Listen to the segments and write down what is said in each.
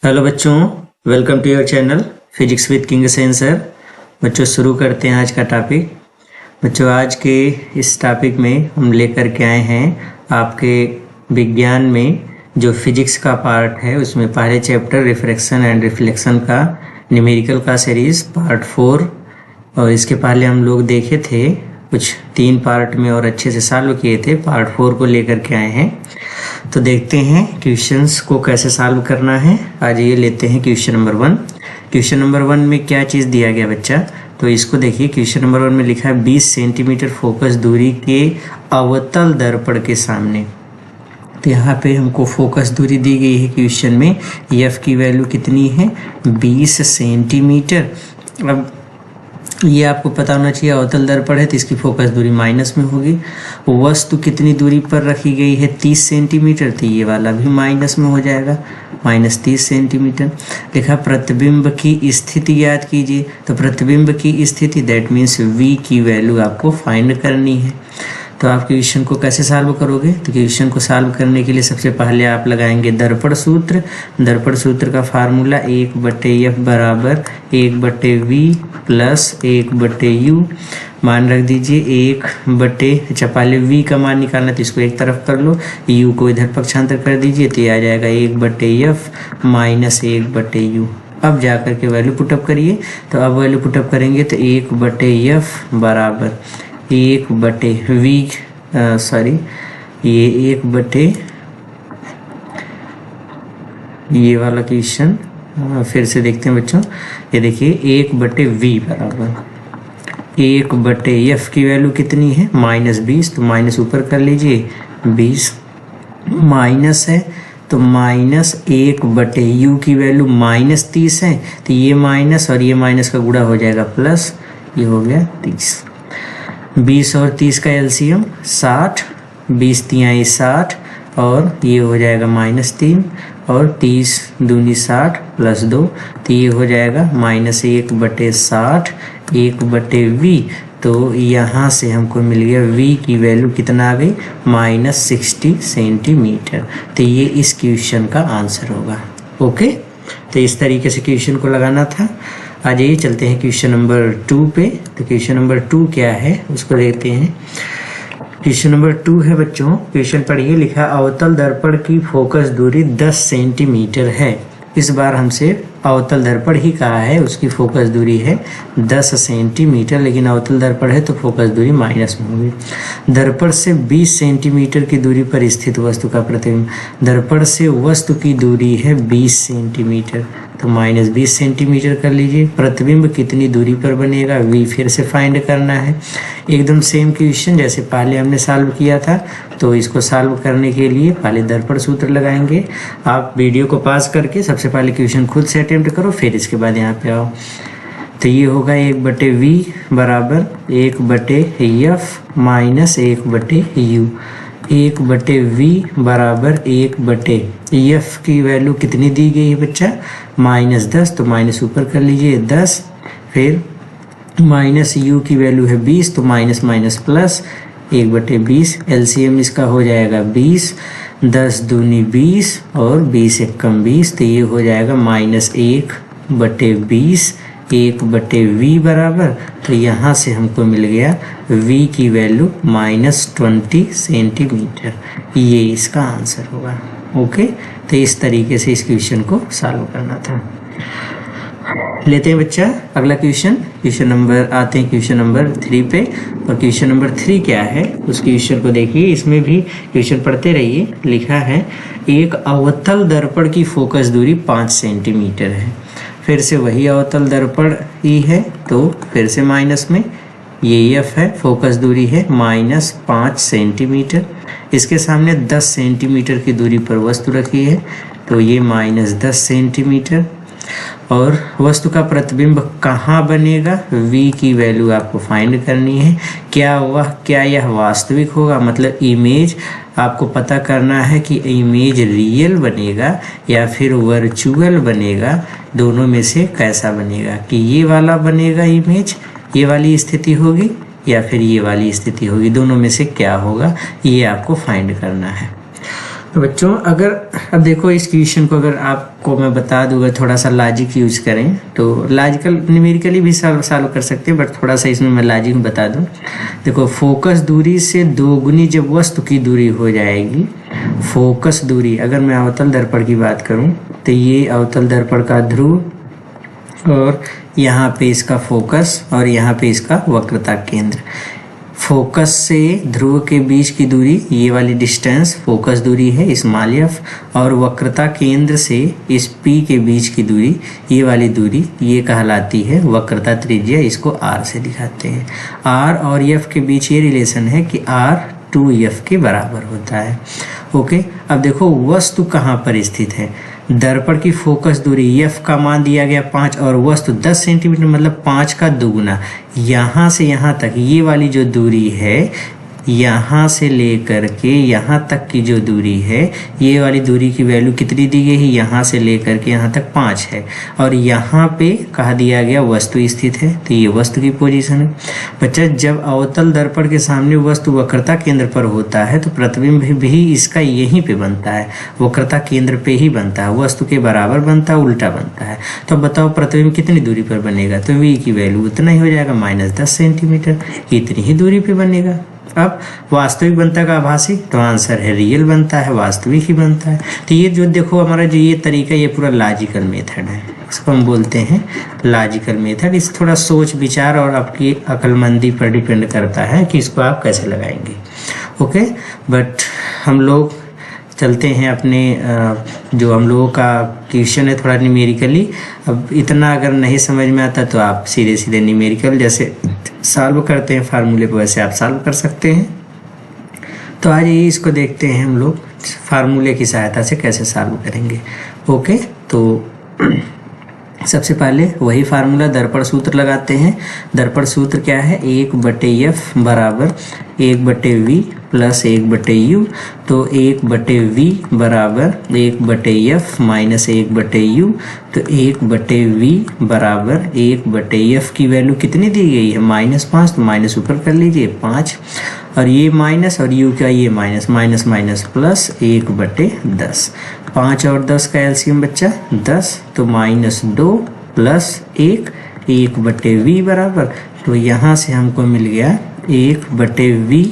Hello बच्चों, welcome to your channel physics with king Sen sir. बच्चों शुरू करते हैं आज का टॉपिक। बच्चों आज के इस टॉपिक में हम लेकर के आए हैं आपके विज्ञान में जो फिजिक्स का पार्ट है उसमें पहले चैप्टर रिफ्रैक्शन एंड रिफ्लेक्शन का न्यूमेरिकल का सीरीज पार्ट 4। और इसके पहले हम लोग देखे थे कुछ 3 पार्ट में और अच्छे से सॉल्व किए थे। पार्ट 4 को लेकर के आए हैं, तो देखते हैं क्वेश्चंस को कैसे सॉल्व करना है। आज ये लेते हैं क्वेश्चन नंबर 1। क्वेश्चन नंबर 1 में क्या चीज़ दिया गया बच्चा, तो इसको देखिए। क्वेश्चन नंबर 1 में लिखा है 20 सेंटीमीटर फोकस दूरी के अवतल दर्पण के सामने। तो यहाँ पे हमको फोकस दूरी दी गई है क्वेश्चन में। एफ की वैल्यू कितनी है, 20 सेंटीमीटर। अब ये आपको पता होना चाहिए अवतल दर्पण है तो इसकी फोकस दूरी माइनस में होगी। वस्तु कितनी दूरी पर रखी गई है, 30 सेंटीमीटर, तो ये वाला भी माइनस में हो जाएगा, -30 सेंटीमीटर। लिखा प्रतिबिंब की स्थिति ज्ञात कीजिए। तो प्रतिबिंब की स्थिति दैट मीन्स v की वैल्यू आपको फाइंड करनी है। तो आप क्वेश्चन को कैसे सॉल्व करोगे, तो क्वेश्चन को सॉल्व करने के लिए सबसे पहले आप लगाएंगे दर्पण सूत्र। दर्पण सूत्र का फार्मूला 1/f बराबर 1/v प्लस 1/u। मान रख दीजिए 1/, अच्छा पहले v का मान निकालना तो इसको एक तरफ कर लो, u को इधर पक्षांतर कर दीजिए तो ये आ जाएगा 1/f माइनस 1/u। अब जा कर के वैल्यू पुटअप करिए। तो अब वैल्यू पुटअप करेंगे तो 1/f बराबर 1/v, सॉरी ये 1/, ये वाला क्वेश्चन फिर से देखते हैं बच्चों। ये देखिए 1/v बराबर 1/f की वैल्यू कितनी है, -20, तो माइनस ऊपर कर लीजिए, 20 माइनस है तो -1/u की वैल्यू -30 है, तो ये माइनस और ये माइनस का गुणा हो जाएगा प्लस, ये हो गया 30। 20 और 30 का एलसीएम 60, 20 तिहाई 60 और ये हो जाएगा -3 और 30 दूनी 60 प्लस 2, तो ये हो जाएगा -1/60 1/v। तो यहाँ से हमको मिल गया v की वैल्यू कितना आ गई, -60 सेंटीमीटर। तो ये इस क्वेश्चन का आंसर होगा। ओके, तो इस तरीके से क्वेश्चन को लगाना था। आ जाइए चलते हैं क्वेश्चन नंबर 2 पे। तो क्वेश्चन नंबर 2 क्या है उसको देखते हैं। क्वेश्चन नंबर 2 है बच्चों, क्वेश्चन पढ़िए। लिखा अवतल दर्पण की फोकस दूरी 10 सेंटीमीटर है। इस बार हमसे अवतल दर्पण ही कहा है, उसकी फोकस दूरी है 10 सेंटीमीटर, लेकिन अवतल दर्पण है तो फोकस दूरी माइनस में होगी। दर्पण से 20 सेंटीमीटर की दूरी पर स्थित वस्तु का प्रतिबिंब, दर्पण से वस्तु की दूरी है 20 सेंटीमीटर, तो -20 सेंटीमीटर कर लीजिए। प्रतिबिंब कितनी दूरी पर बनेगा, v फिर से फाइंड करना है। एकदम सेम क्वेश्चन जैसे पहले हमने सॉल्व किया था। तो इसको सॉल्व करने के लिए पहले दर्पण सूत्र लगाएंगे। आप वीडियो को पॉज करके सबसे पहले क्वेश्चन खुद से अटेम्प्ट करो, फिर इसके बाद यहाँ पे आओ। तो ये होगा 1/v बराबर 1/f माइनस 1/u। 1/v बराबर 1/f की वैल्यू कितनी दी गई है बच्चा, -10, तो माइनस ऊपर कर लीजिए 10, फिर -u की वैल्यू है 20, तो माइनस माइनस प्लस 1/20। एलसीएम इसका हो जाएगा 20, 10 दूनी 20 और 20 एकम 20, तो ये हो जाएगा -1/20 1/v बराबर, तो यहाँ से हमको मिल गया v की वैल्यू -20 सेंटीमीटर। ये इसका आंसर होगा। ओके, तो इस तरीके से इस क्वेश्चन को सॉल्व करना था। लेते हैं बच्चा अगला क्वेश्चन। क्वेश्चन नंबर आते हैं क्वेश्चन नंबर 3 पे। और क्वेश्चन नंबर 3 क्या है उस क्वेश्चन को देखिए। इसमें भी क्वेश्चन पढ़ते रहिए। लिखा है एक अवतल दर्पण की फोकस दूरी 5 सेंटीमीटर है। फिर से वही अवतल दर्पण ही है तो फिर से माइनस में, ये f है, फोकस दूरी है -5 सेंटीमीटर। इसके सामने 10 सेंटीमीटर की दूरी पर वस्तु रखी है, तो ये -10 सेंटीमीटर। और वस्तु का प्रतिबिंब कहाँ बनेगा, v की वैल्यू आपको फाइंड करनी है। क्या यह वास्तविक होगा, मतलब इमेज आपको पता करना है कि इमेज रियल बनेगा या फिर वर्चुअल बनेगा, दोनों में से कैसा बनेगा, कि ये वाला बनेगा इमेज, ये वाली स्थिति होगी या फिर ये वाली स्थिति होगी, दोनों में से क्या होगा, ये आपको फाइंड करना है। तो बच्चों अगर अब देखो इस क्वेश्चन को अगर आपको मैं बता दूँ, अगर थोड़ा सा लॉजिक यूज करें तो लॉजिकल न्यूमेरिकली भी सॉल्व कर सकते हैं, बट थोड़ा सा इसमें मैं लॉजिक बता दूँ। देखो फोकस दूरी से दोगुनी जब वस्तु की दूरी हो जाएगी, फोकस दूरी अगर मैं अवतल दर्पण की बात करूँ तो ये अवतल दर्पण का ध्रुव और यहाँ पे इसका फोकस और यहाँ पे इसका वक्रता केंद्र। फोकस से ध्रुव के बीच की दूरी ये वाली डिस्टेंस फोकस दूरी है स्मॉल एफ, और वक्रता केंद्र से इस पी के बीच की दूरी ये वाली दूरी ये कहलाती है वक्रता त्रिज्या, इसको आर से दिखाते हैं। आर और एफ के बीच ये रिलेशन है कि आर 2f के बराबर होता है। ओके, अब देखो वस्तु कहाँ पर स्थित है, दर्पण की फोकस दूरी f का मान दिया गया 5 और वस्तु 10 सेंटीमीटर मतलब 5 का दुगुना। यहाँ से यहाँ तक ये वाली जो दूरी है, यहाँ से लेकर के यहाँ तक की जो दूरी है, ये वाली दूरी की वैल्यू कितनी दी गई है, यहाँ से लेकर के यहाँ तक 5 है, और यहाँ पे कहा दिया गया वस्तु स्थित है, तो ये वस्तु की पोजीशन है। बच्चा जब अवतल दर्पण के सामने वस्तु वक्रता केंद्र पर होता है तो प्रतिबिंब भी इसका यहीं पे बनता है, वक्रता केंद्र पे ही बनता है, वस्तु के बराबर बनता है, उल्टा बनता है। तो बताओ प्रतिबिंब कितनी दूरी पर बनेगा, तो v की वैल्यू उतना ही हो जाएगा -10 सेंटीमीटर, इतनी ही दूरी पे बनेगा। अब वास्तविक बनता का आभासी, तो आंसर है रियल बनता है, वास्तविक ही बनता है। तो ये जो देखो हमारा जो ये तरीका, ये पूरा लॉजिकल मेथड है, इसको हम बोलते हैं लॉजिकल मेथड। इस थोड़ा सोच विचार और आपकी अक्लमंदी पर डिपेंड करता है कि इसको आप कैसे लगाएंगे। ओके, बट हम लोग चलते हैं अपने जो हम लोगों का क्वेश्चन है थोड़ा न्यूमेरिकली। अब इतना अगर नहीं समझ में आता तो आप सीधे सीधे न्यूमेरिकल जैसे सॉल्व करते हैं फार्मूले पर, वैसे आप सॉल्व कर सकते हैं। तो आज ये इसको देखते हैं हम लोग फार्मूले की सहायता से कैसे सॉल्व करेंगे। ओके, तो सबसे पहले वही फार्मूला दर्पण सूत्र लगाते हैं। दर्पण सूत्र क्या है, 1/f बराबर 1/v प्लस 1/u। तो 1/v बराबर 1/f माइनस 1/u, तो 1/v बराबर 1/f की वैल्यू कितनी दी गई है, -5, तो माइनस ऊपर कर लीजिए 5, और ये माइनस और u का ये माइनस, माइनस माइनस प्लस 1/10। 5 और 10 का एलसीएम बच्चा 10, तो -2 प्लस 1/v बराबर, तो यहाँ से हमको मिल गया 1/v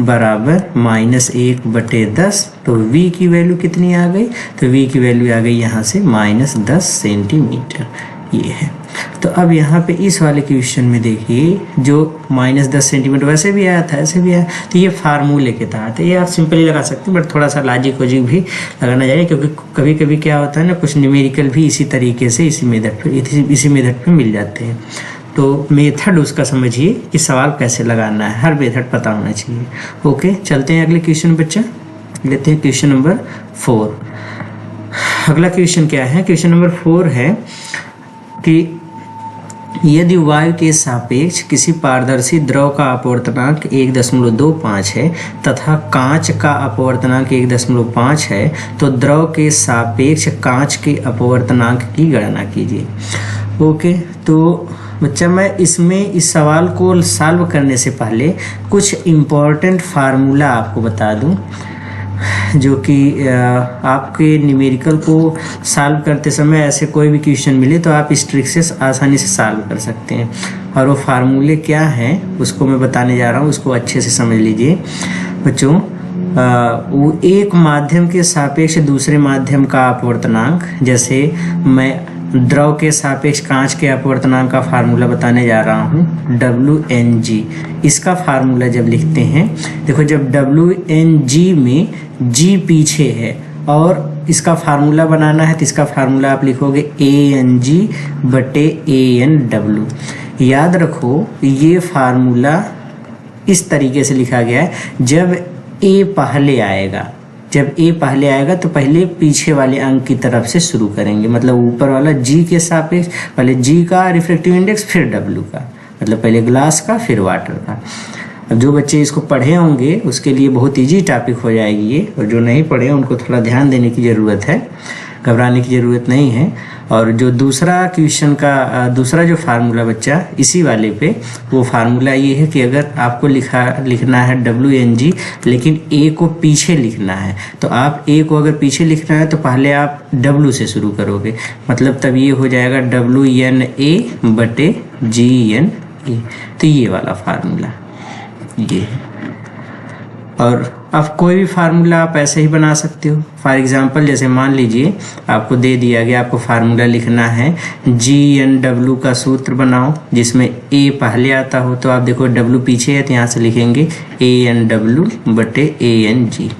बराबर -1/10। तो v की वैल्यू कितनी आ गई, तो v की वैल्यू आ गई यहाँ से -10 सेंटीमीटर, ये है। तो अब यहाँ पे इस वाले क्वेश्चन में देखिए जो -10 सेंटीमीटर वैसे भी आया था, ऐसे भी आया, तो ये फार्मूले के तहत है, ये आप सिंपली लगा सकते हैं, बट थोड़ा सा लॉजिक वॉजिक भी लगाना चाहिए, क्योंकि कभी कभी क्या होता है ना, कुछ न्यूमेरिकल भी इसी तरीके से इसी मेथड पे मिल जाते हैं। तो मेथड उसका समझिए कि सवाल कैसे लगाना है, हर मेथड पता होना चाहिए। ओके, चलते हैं अगले क्वेश्चन बच्चा, लेते हैं क्वेश्चन नंबर 4। अगला क्वेश्चन क्या है, क्वेश्चन नंबर 4 है कि यदि वायु के सापेक्ष किसी पारदर्शी द्रव का अपवर्तनांक 1.25 है तथा कांच का अपवर्तनांक 1.5 है, तो द्रव के सापेक्ष कांच के अपवर्तनांक की गणना कीजिए। ओके, तो बच्चा मैं इसमें इस सवाल को सॉल्व करने से पहले कुछ इम्पोर्टेंट फार्मूला आपको बता दूं, जो कि आपके न्यूमेरिकल को सॉल्व करते समय ऐसे कोई भी क्वेश्चन मिले तो आप इस ट्रिक से आसानी से सॉल्व कर सकते हैं। और वो फार्मूले क्या हैं उसको मैं बताने जा रहा हूँ, उसको अच्छे से समझ लीजिए बच्चों। वो एक माध्यम के सापेक्ष दूसरे माध्यम का अपवर्तनांक, जैसे मैं द्रव के सापेक्ष कांच के अपवर्तनांक का फार्मूला बताने जा रहा हूँ, WNG। इसका फार्मूला जब लिखते हैं, देखो जब WNG में G पीछे है और इसका फार्मूला बनाना है तो इसका फार्मूला आप लिखोगे ANG/ANW। याद रखो ये फार्मूला इस तरीके से लिखा गया है, जब A पहले आएगा, जब A पहले आएगा तो पहले पीछे वाले अंक की तरफ से शुरू करेंगे, मतलब ऊपर वाला G के सापेक्ष पहले G का रिफ्रैक्टिव इंडेक्स, फिर W का, मतलब पहले ग्लास का फिर वाटर का। अब जो बच्चे इसको पढ़े होंगे उसके लिए बहुत इजी टॉपिक हो जाएगी ये, और जो नहीं पढ़े उनको थोड़ा ध्यान देने की ज़रूरत है, घबराने की ज़रूरत नहीं है। और जो दूसरा क्वेश्चन का दूसरा जो फार्मूला बच्चा इसी वाले पे, वो फार्मूला ये है कि अगर आपको लिखना है WNG लेकिन A को पीछे लिखना है, तो आप A को अगर पीछे लिखना है तो पहले आप W से शुरू करोगे, मतलब तब ये हो जाएगा WNA बटे GNA। तो ये वाला फार्मूला ये है। और अब कोई भी फार्मूला आप ऐसे ही बना सकते हो। फॉर एग्जांपल जैसे मान लीजिए आपको दे दिया गया, आपको फार्मूला लिखना है GNW का सूत्र बनाओ जिसमें A पहले आता हो, तो आप देखो W पीछे है तो यहाँ से लिखेंगे ANW बटे ANG,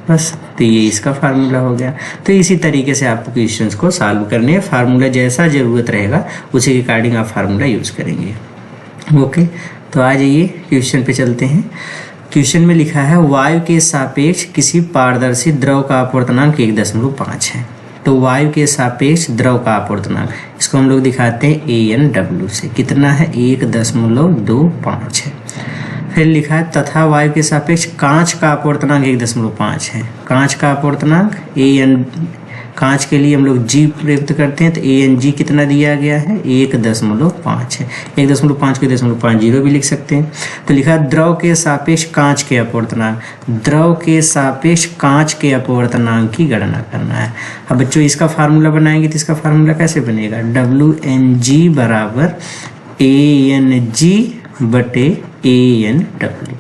बस। तो ये इसका फार्मूला हो गया। तो इसी तरीके से आपको क्वेश्चंस को सॉल्व करने हैं। फार्मूला जैसा ज़रूरत रहेगा उसी के अकॉर्डिंग आप फार्मूला यूज़ करेंगे। ओके, तो आ जाइए क्वेश्चन पे चलते हैं। क्वेश्चन में लिखा है वायु के सापेक्ष किसी पारदर्शी द्रव का अपवर्तनांक 1.5 है। तो वायु के सापेक्ष द्रव का अपवर्तनांक, इसको हम लोग दिखाते हैं ANW से, कितना है 1.25 है। फिर लिखा है तथा वायु के सापेक्ष कांच का अपवर्तनांक 1.5 है। कांच का अपवर्तनांक कांच के लिए हम लोग G प्रयुक्त करते हैं, तो ANG कितना दिया गया है 1.5 है। 1.5 को 1.50 भी लिख सकते हैं। तो लिखा द्रव के सापेक्ष कांच के अपवर्तनांक, द्रव के सापेक्ष कांच के अपवर्तनांक की गणना करना है। अब बच्चों इसका फार्मूला बनाएंगे तो इसका फार्मूला कैसे बनेगा, WNG बराबर ANG बटे ANW।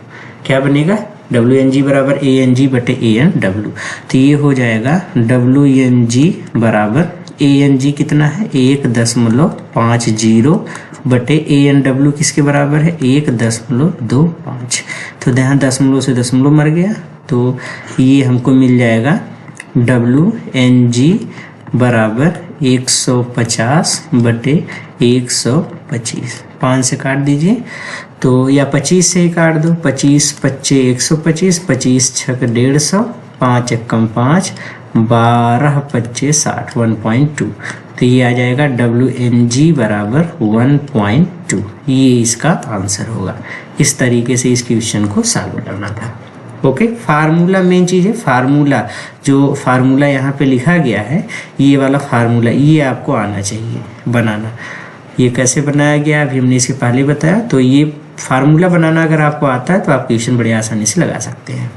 क्या बनेगा, WNG बराबर ANG बटे ANW। तो ये हो जाएगा WNG बराबर ANG कितना है 1.50 बटे ANW किसके बराबर है 1.25। तो यहाँ दशमलव से दशमलव मर गया, तो ये हमको मिल जाएगा WNG बराबर 150 बटे 125। 5 से काट दीजिए तो, या 25 से ही काट दो, 25 पच्चे 125, 25 छक 150, 5 एकम 5, 12 पच्चे 60, 1.2। तो ये आ जाएगा WNG बराबर 1.2। ये इसका आंसर होगा। इस तरीके से इस क्वेश्चन को सॉल्व करना था। ओके, फार्मूला मेन चीज़ है। फार्मूला, जो फार्मूला यहाँ पे लिखा गया है ये वाला फार्मूला, ये आपको आना चाहिए बनाना। ये कैसे बनाया गया अभी हमने इसके पहले बताया। तो ये फार्मूला बनाना अगर आपको आता है तो आप क्वेश्चन बड़े आसानी से लगा सकते हैं।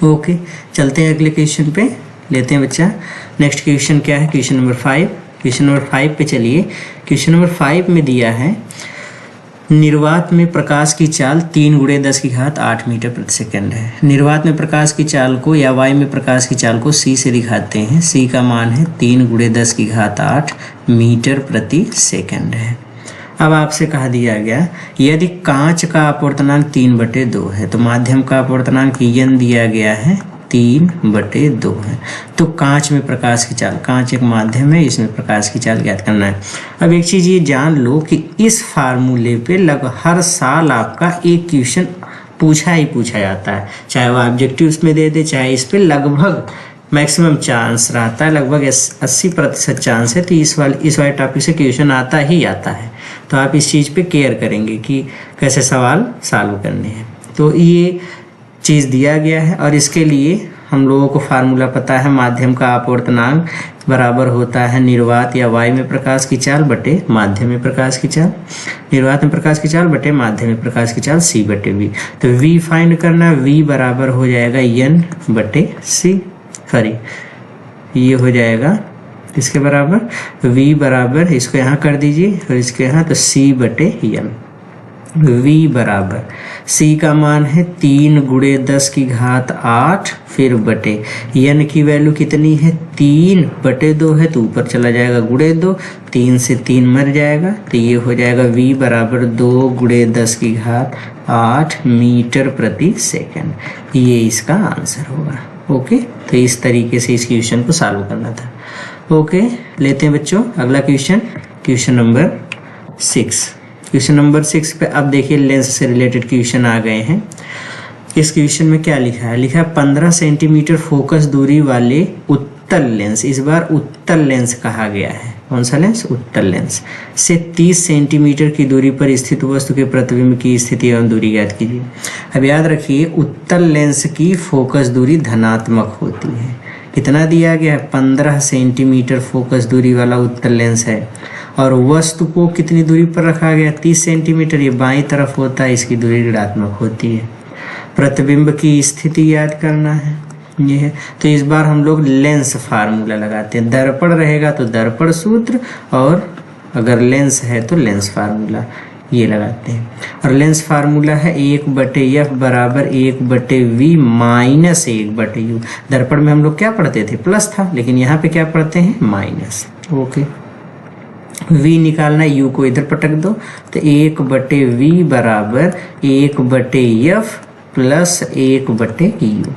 ओके, चलते हैं अगले क्वेश्चन पे, लेते हैं बच्चा। नेक्स्ट क्वेश्चन क्या है, क्वेश्चन नंबर 5। क्वेश्चन नंबर 5 पे चलिए। क्वेश्चन नंबर 5 में दिया है निर्वात में प्रकाश की चाल 3 × 10⁸ मीटर प्रति सेकंड है। निर्वात में प्रकाश की चाल को या वायु में प्रकाश की चाल को C से दिखाते हैं। C का मान है 3 × 10⁸ मीटर प्रति सेकंड है। अब आपसे कहा दिया गया यदि कांच का अपवर्तनांक 3/2 है, तो माध्यम का अपवर्तनांक N दिया गया है 3/2 है। तो कांच में प्रकाश की चाल, कांच एक माध्यम है, इसमें प्रकाश की चाल ज्ञात करना है। अब एक चीज़ ये जान लो कि इस फार्मूले पे लगभग हर साल आपका एक क्वेश्चन पूछा ही पूछा जाता है, चाहे वो ऑब्जेक्टिव्स में दे दे, चाहे इस पे लगभग मैक्सिमम चांस रहता है, लगभग 80% चांस है। तो इस वाले टॉपिक से क्वेश्चन आता ही आता है। तो आप इस चीज़ पे केयर करेंगे कि कैसे सवाल सॉल्व करने हैं। तो ये चीज़ दिया गया है और इसके लिए हम लोगों को फार्मूला पता है, माध्यम का अपवर्तनांक बराबर होता है निर्वात या वायु में प्रकाश की चाल बटे माध्यम में प्रकाश की चाल, निर्वात में प्रकाश की चाल बटे माध्यम में प्रकाश की चाल C/V। तो V फाइंड करना, V बराबर हो जाएगा N/C, सॉरी ये हो जाएगा इसके बराबर, V बराबर इसको यहाँ कर दीजिए और इसके यहाँ, तो C/N। V बराबर C का मान है 3 × 10⁸, फिर बटे N की वैल्यू कितनी है 3/2 है, तो ऊपर चला जाएगा ×2, 3 से 3 मर जाएगा। तो ये हो जाएगा V बराबर 2 × 10⁸ मीटर प्रति सेकंड। ये इसका आंसर होगा। ओके, तो इस तरीके से इस क्वेश्चन को सॉल्व करना था। ओके, लेते हैं बच्चों अगला question, question number 6। Question number 6 पे अब देखिए लेंस से रिलेटेड क्वेश्चन आ गए हैं। इस क्वेश्चन में क्या लिखा है, लिखा है 15 सेंटीमीटर फोकस दूरी वाले उत्तल लेंस, इस बार उत्तल लेंस कहा गया है। कौन सा लेंस, उत्तल लेंस से 30 सेंटीमीटर की दूरी पर स्थित वस्तु के प्रतिबिंब की स्थिति एवं दूरी ज्ञात कीजिए। अब याद रखिए उत्तल लेंस की फोकस दूरी धनात्मक होती है, कितना दिया गया है 15 सेंटीमीटर फोकस दूरी वाला उत्तल लेंस है और वस्तु को कितनी दूरी पर रखा गया 30 सेंटीमीटर। ये बाईं तरफ होता है, इसकी दूरी ऋणात्मक होती है। प्रतिबिंब की स्थिति याद करना है ये है। तो इस बार हम लोग लेंस फार्मूला लगाते हैं। दर्पण रहेगा तो दर्पण सूत्र और अगर लेंस है तो लेंस फार्मूला ये लगाते हैं। और लेंस फार्मूला है 1/f बराबर 1/v माइनस 1/u। दर्पण में हम लोग क्या पढ़ते थे प्लस था, लेकिन यहाँ पे क्या पढ़ते हैं माइनस। ओके, v निकालना है, u को इधर पटक दो तो 1/v बराबर 1/f प्लस 1/u।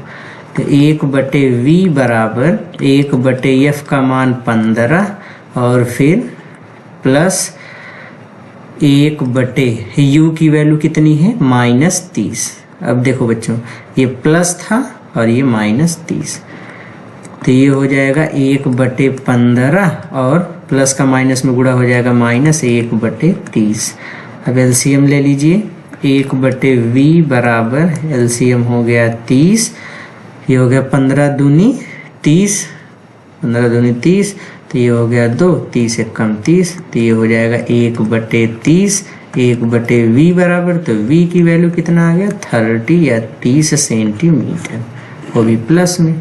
तो 1/v बराबर 1/f का मान 15 और फिर प्लस 1/u की वैल्यू कितनी है -30। अब देखो बच्चों, ये प्लस था और ये -30, तो ये हो जाएगा 1/15 और प्लस का माइनस में गुणा हो जाएगा -1/30। अब एलसीएम ले लीजिए, 1/v बराबर एलसीएम हो गया 30, ये हो गया 15 दूनी 30, 15 दूनी 30, तो ये हो गया 2, 30 एक कम 30, तो ये हो जाएगा 1/30। 1/v बराबर, तो v की वैल्यू कितना आ गया 30 या 30 सेंटीमीटर, वो भी प्लस में।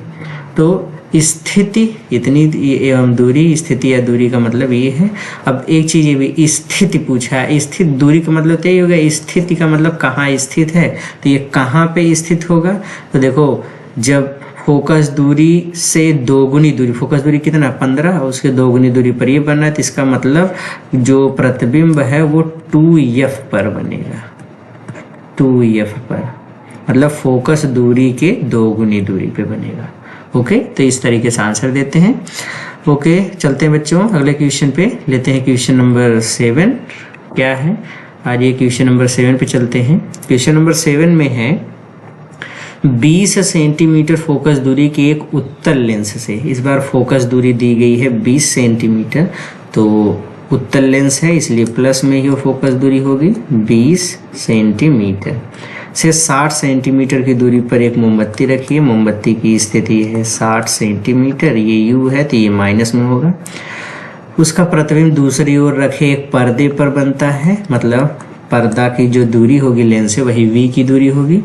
तो स्थिति इतनी एवं दूरी, स्थिति या दूरी का मतलब ये है। अब एक चीज ये भी स्थिति पूछा है, स्थित दूरी का मतलब तो यही होगा, स्थिति का मतलब कहाँ स्थित है, तो ये कहाँ पे स्थित होगा। तो देखो, जब फोकस दूरी से दोगुनी दूरी, फोकस दूरी कितना 15 और उसके दोगुनी दूरी पर ये बनना है, तो इसका मतलब जो प्रतिबिंब है वो 2f पर बनेगा। 2f पर मतलब फोकस दूरी के दोगुनी दूरी पे बनेगा। ओके, तो इस तरीके से आंसर देते हैं। ओके, चलते हैं बच्चों अगले क्वेश्चन पे, लेते हैं क्वेश्चन नंबर 7 क्या है। आज ये क्वेश्चन नंबर 7 पे चलते हैं। क्वेश्चन नंबर 7 में है 20 सेंटीमीटर फोकस दूरी के एक उत्तल लेंस से, इस बार फोकस दूरी दी गई है 20 सेंटीमीटर, तो उत्तल लेंस है इसलिए प्लस में ही वो फोकस दूरी होगी 20 सेंटीमीटर से 60 सेंटीमीटर की दूरी पर एक मोमबत्ती रखी है। मोमबत्ती की स्थिति है 60 सेंटीमीटर, ये u है तो ये माइनस में होगा। उसका प्रतिबिंब दूसरी ओर रखे एक पर्दे पर बनता है, मतलब पर्दा की जो दूरी होगी लेंस से वही v की दूरी होगी।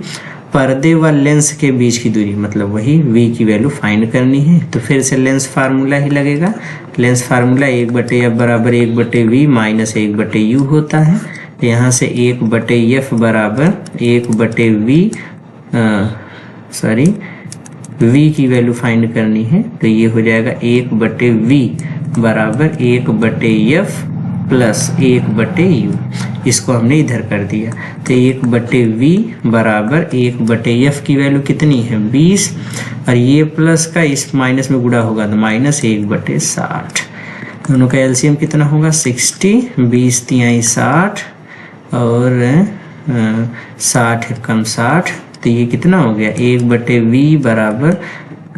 पर्दे व लेंस के बीच की दूरी मतलब वही v की वैल्यू फाइंड करनी है, तो फिर से लेंस फार्मूला ही लगेगा। लेंस फार्मूला 1/f बराबर 1/v माइनस 1/u होता है। यहाँ से 1/f बराबर 1/v v की वैल्यू फाइंड करनी है, तो ये हो जाएगा 1/v बराबर 1/f प्लस 1/u। इसको हमने इधर कर दिया, तो 1/v बराबर 1/f की वैल्यू कितनी है 20 और ये प्लस का इस माइनस में गुणा होगा तो -1/60। दोनों का एलसीएम कितना होगा 60, 20 × 60 और 60 कम 60, तो ये कितना हो गया 1/v बराबर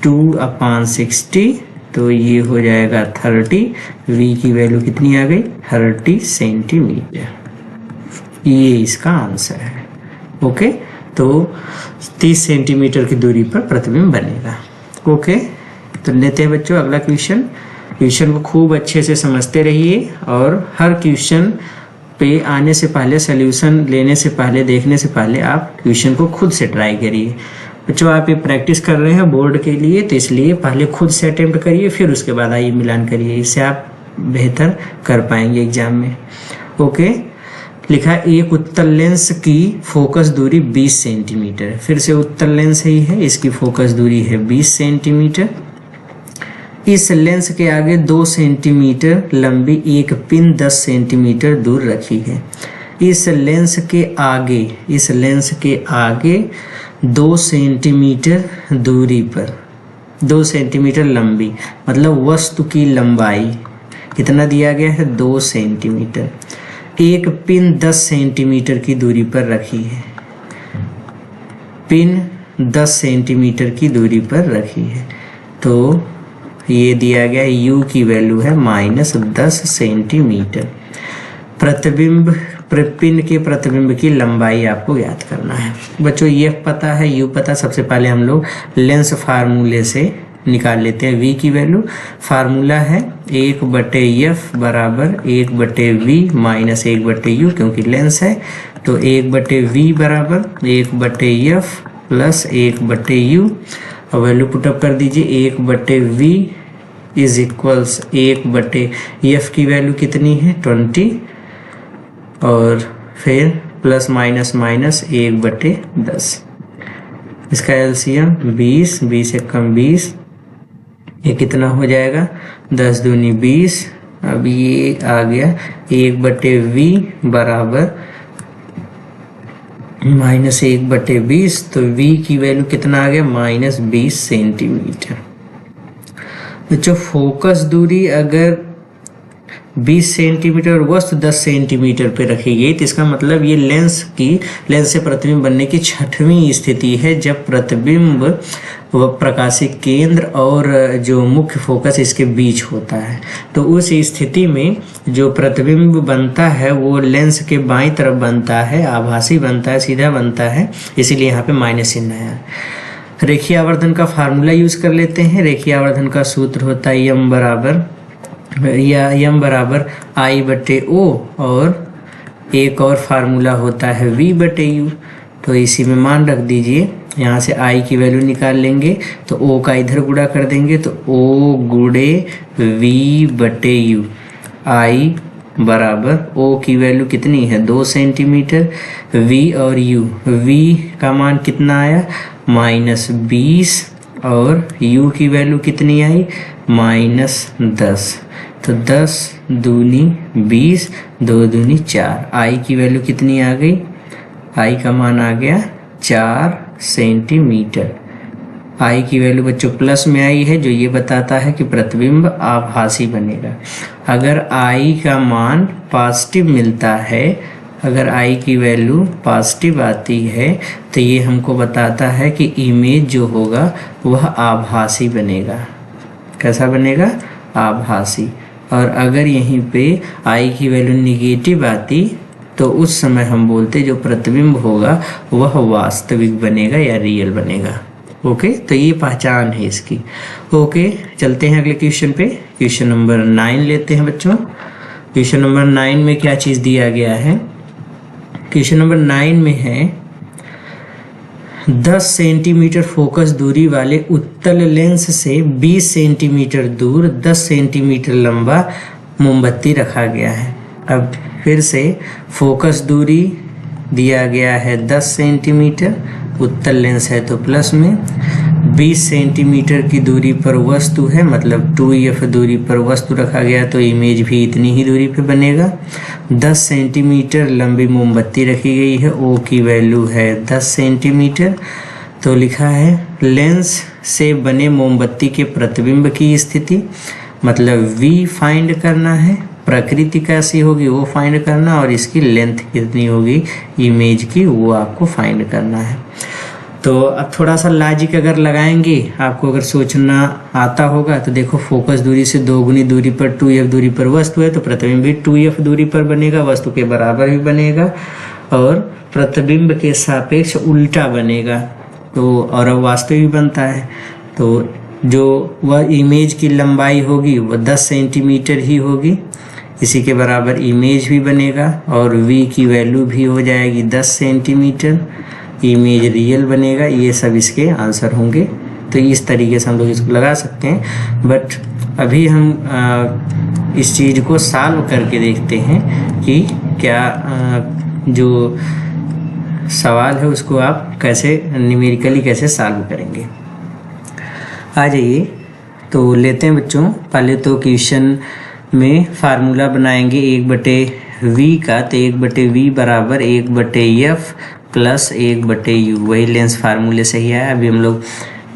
2/60, तो ये हो जाएगा 30। v की वैल्यू कितनी आ गई 30 सेंटीमीटर, ये इसका आंसर है। ओके, तो 30 सेंटीमीटर की दूरी पर प्रतिबिंब बनेगा। ओके, तो लेते हैं बच्चों अगला क्वेश्चन। क्वेश्चन को खूब अच्छे से समझते रहिए और हर क्वेश्चन पे आने से पहले, सॉल्यूशन लेने से पहले, देखने से पहले आप क्वेश्चन को खुद से ट्राई करिए। बच्चों आप ये प्रैक्टिस कर रहे हैं बोर्ड के लिए, तो इसलिए पहले खुद से अटेम्प्ट करिए, फिर उसके बाद आइए मिलान करिए, इससे आप बेहतर कर पाएंगे एग्जाम में। ओके, लिखा है एक उत्तल लेंस की फोकस दूरी 20 सेंटीमीटर है। फिर से उत्तल लेंस ही है, इसकी फोकस दूरी है 20 सेंटीमीटर। इस लेंस के आगे 2 सेंटीमीटर लंबी एक पिन 10 सेंटीमीटर दूर रखी है। इस लेंस के आगे 2 सेंटीमीटर दूरी पर 2 सेंटीमीटर लंबी, मतलब वस्तु की लंबाई कितना दिया गया है 2 सेंटीमीटर, एक पिन 10 सेंटीमीटर की दूरी पर रखी है। पिन 10 सेंटीमीटर की दूरी पर रखी है, तो ये दिया गया u की वैल्यू है -10 सेंटीमीटर। पिन के प्रतिबिंब की लंबाई आपको याद करना है। बच्चों ये पता है, u पता, सबसे पहले हम लोग लेंस फार्मूले से निकाल लेते हैं v की वैल्यू। फार्मूला है 1/f बराबर 1/v माइनस 1/u, क्योंकि लेंस है तो 1/v बराबर 1/f प्लस 1/u। और वैल्यू पुटअप कर दीजिए, 1/v इज इक्वल्स 1/f की वैल्यू कितनी है 20, और फिर प्लस माइनस माइनस 1/10। इसका एलसीएम 20, 20 से कम 20, ये कितना हो जाएगा 10 दूनी 20। अब ये आ गया 1/v बराबर माइनस 1/20, तो v की वैल्यू कितना आ गया -20 सेंटीमीटर। बच्चों फोकस दूरी अगर 20 सेंटीमीटर और वस्तु 10 सेंटीमीटर पे रखी गई तो इसका मतलब ये लेंस से प्रतिबिंब बनने की 6वीं स्थिति है, जब प्रतिबिंब व प्रकाशिक केंद्र और जो मुख्य फोकस इसके बीच होता है। तो उस स्थिति में जो प्रतिबिंब बनता है वो लेंस के बाईं तरफ बनता है, आभासी बनता है, सीधा बनता है, इसीलिए यहाँ पे माइनस चिन्ह है। रेखीय आवर्धन का फार्मूला यूज कर लेते हैं। रेखीय आवर्धन का सूत्र होता है m बराबर I/O, और एक और फार्मूला होता है v/u। तो इसी में मान रख दीजिए, यहाँ से I की वैल्यू निकाल लेंगे तो O का इधर गुणा कर देंगे तो O गुणे v/u। I बराबर O की वैल्यू कितनी है 2 सेंटीमीटर, v और u, v का मान कितना आया -20, और u की वैल्यू कितनी आई -10। तो 10 दूनी 20, 2 दूनी 4, I की वैल्यू कितनी आ गई, I का मान आ गया 4 सेंटीमीटर। I की वैल्यू बच्चों प्लस में आई है, जो ये बताता है कि प्रतिबिंब आभासी बनेगा। अगर I का मान पॉजिटिव मिलता है, अगर I की वैल्यू पॉजिटिव आती है तो ये हमको बताता है कि इमेज जो होगा वह आभासी बनेगा। कैसा बनेगा आभासी। और अगर यहीं पे I की वैल्यू निगेटिव आती तो उस समय हम बोलते जो प्रतिबिंब होगा वह वास्तविक बनेगा या रियल बनेगा। ओके, तो ये पहचान है इसकी। ओके, चलते हैं अगले क्वेश्चन पे। क्वेश्चन नंबर 9 लेते हैं बच्चों। क्वेश्चन नंबर 9 में क्या चीज दिया गया है, क्वेश्चन नंबर 9 में है 10 सेंटीमीटर फोकस दूरी वाले उत्तल लेंस से 20 सेंटीमीटर दूर 10 सेंटीमीटर लंबा मोमबत्ती रखा गया है। अब फिर से फोकस दूरी दिया गया है 10 सेंटीमीटर, उत्तल लेंस है तो प्लस में, 20 सेंटीमीटर की दूरी पर वस्तु है, मतलब 2f दूरी पर वस्तु रखा गया तो इमेज भी इतनी ही दूरी पे बनेगा। 10 सेंटीमीटर लंबी मोमबत्ती रखी गई है, O की वैल्यू है 10 सेंटीमीटर। तो लिखा है लेंस से बने मोमबत्ती के प्रतिबिंब की स्थिति, मतलब V फाइंड करना है, प्रकृति कैसी होगी वो फाइंड करना, और इसकी लेंथ कितनी होगी इमेज की वो आपको फाइंड करना है। तो अब थोड़ा सा लॉजिक अगर लगाएंगे, आपको अगर सोचना आता होगा तो देखो फोकस दूरी से 2 गुनी दूरी पर 2f दूरी पर वस्तु है तो प्रतिबिंब भी 2f दूरी पर बनेगा, वस्तु के बराबर भी बनेगा, और प्रतिबिंब के सापेक्ष उल्टा बनेगा। तो और अब वास्तविक भी बनता है, तो जो वह इमेज की लंबाई होगी वह 10 सेंटीमीटर ही होगी, इसी के बराबर इमेज भी बनेगा, और v की वैल्यू भी हो जाएगी 10 सेंटीमीटर, इमेज रियल बनेगा। ये सब इसके आंसर होंगे। तो इस तरीके से हम लोग इसको लगा सकते हैं। बट अभी हम इस चीज़ को सॉल्व करके देखते हैं कि क्या जो सवाल है उसको आप कैसे न्यूमेरिकली कैसे सॉल्व करेंगे। आ जाइए, तो लेते हैं बच्चों। पहले तो क्वेश्चन में फार्मूला बनाएंगे 1/v का, तो 1/v बराबर 1/f प्लस 1/u, वही लेंस फार्मूले से ही आया। अभी हम लोग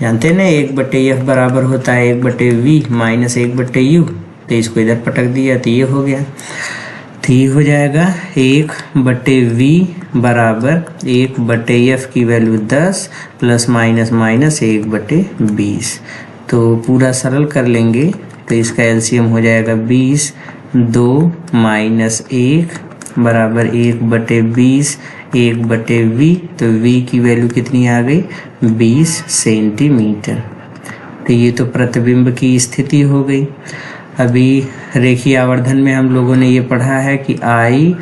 जानते हैं ना 1/f बराबर होता है 1/v माइनस 1/u, तो इसको इधर पटक दिया तो ये हो गया। तो ये हो जाएगा 1/v बराबर 1/f की वैल्यू 10 प्लस माइनस माइनस 1/20। तो पूरा सरल कर लेंगे तो इसका एलसीएम हो जाएगा 20, 2 माइनस 1 बराबर 1/20, 1/v, तो v की वैल्यू कितनी आ गई 20 सेंटीमीटर। तो ये तो प्रतिबिंब की स्थिति हो गई। अभी रेखीय आवर्धन में हम लोगों ने ये पढ़ा है कि I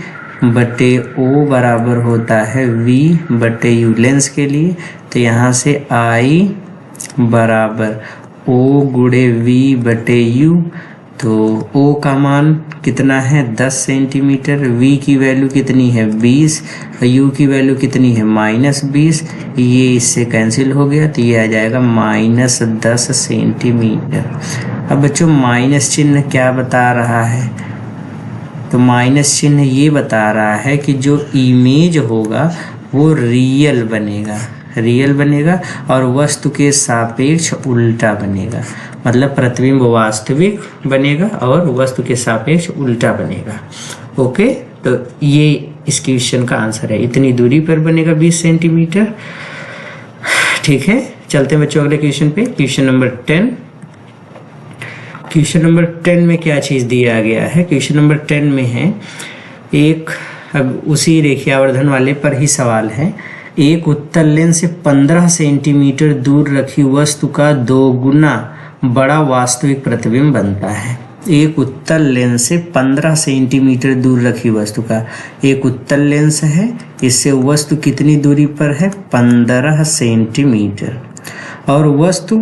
बटे O बराबर होता है V बटे U लेंस के लिए। तो यहाँ से I बराबर O गुणे V बटे U। तो O का मान कितना है 10 सेंटीमीटर, V की वैल्यू कितनी है 20, U की वैल्यू कितनी है -20। ये इससे कैंसिल हो गया तो ये आ जाएगा -10 सेंटीमीटर। अब बच्चों माइनस चिन्ह क्या बता रहा है? तो माइनस चिन्ह ये बता रहा है कि जो इमेज होगा वो रियल बनेगा और वस्तु के सापेक्ष उल्टा बनेगा। मतलब प्रतिबिंब वास्तविक बनेगा और वस्तु के सापेक्ष उल्टा बनेगा। ओके, तो ये इस क्वेश्चन का आंसर है। इतनी दूरी पर बनेगा 20 सेंटीमीटर। ठीक है, चलते हैं बच्चों अगले क्वेश्चन पे। Question number 10। क्वेश्चन नंबर 10 में क्या चीज दिया गया है? क्वेश्चन नंबर 10 में है एक, अब उसी रेखीय आवर्धन वाले पर ही सवाल है। एक उत्तल लेंस से 15 सेंटीमीटर दूर रखी वस्तु का 2 गुना बड़ा वास्तविक प्रतिबिंब बनता है। एक उत्तल लेंस से 15 सेंटीमीटर दूर रखी वस्तु का, एक उत्तल लेंस है, इससे वस्तु कितनी दूरी पर है 15 सेंटीमीटर, और वस्तु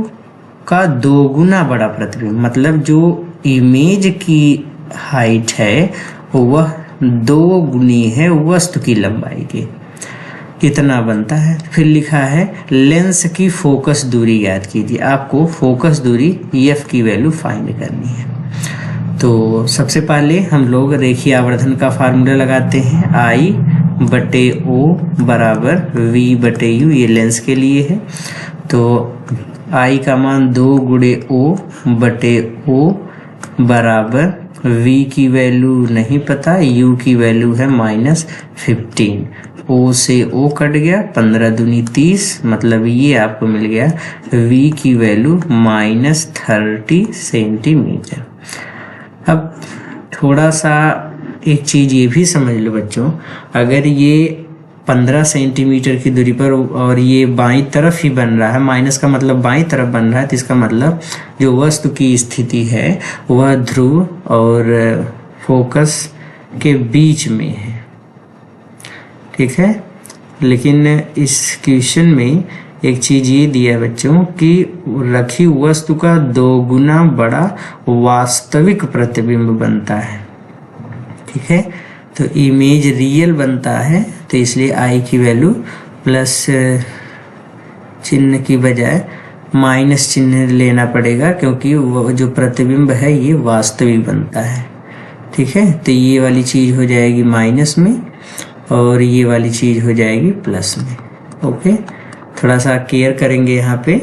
का 2 गुना बड़ा प्रतिबिंब, मतलब जो इमेज की हाइट है वह 2 गुनी है वस्तु की लंबाई की, कितना बनता है। फिर लिखा है लेंस की फोकस दूरी ज्ञात कीजिए। आपको फोकस दूरी एफ की वैल्यू फाइंड करनी है। तो सबसे पहले हम लोग रेखीय आवर्धन का फार्मूला लगाते हैं। I बटे O बराबर V बटे U, ये लेंस के लिए है। तो I का मान 2 गुणे O बटे O बराबर V की वैल्यू नहीं पता, U की वैल्यू है -15। O से O कट गया, 15 दूनी 30, मतलब ये आपको मिल गया V की वैल्यू -30 सेंटीमीटर। अब थोड़ा सा एक चीज़ ये भी समझ लो बच्चों, अगर ये 15 सेंटीमीटर की दूरी पर और ये बाईं तरफ ही बन रहा है, माइनस का मतलब बाईं तरफ बन रहा है, तो इसका मतलब जो वस्तु की स्थिति है वह ध्रुव और फोकस के बीच में है। ठीक है, लेकिन इस क्वेश्चन में एक चीज ये दिया है बच्चों कि रखी वस्तु का 2 गुना बड़ा वास्तविक प्रतिबिंब बनता है। ठीक है, तो इमेज रियल बनता है, तो इसलिए आई की वैल्यू प्लस चिन्ह की बजाय माइनस चिन्ह लेना पड़ेगा, क्योंकि वो जो प्रतिबिंब है ये वास्तविक बनता है। ठीक है, तो ये वाली चीज हो जाएगी माइनस में और ये वाली चीज हो जाएगी प्लस में। ओके, थोड़ा सा केयर करेंगे यहाँ पे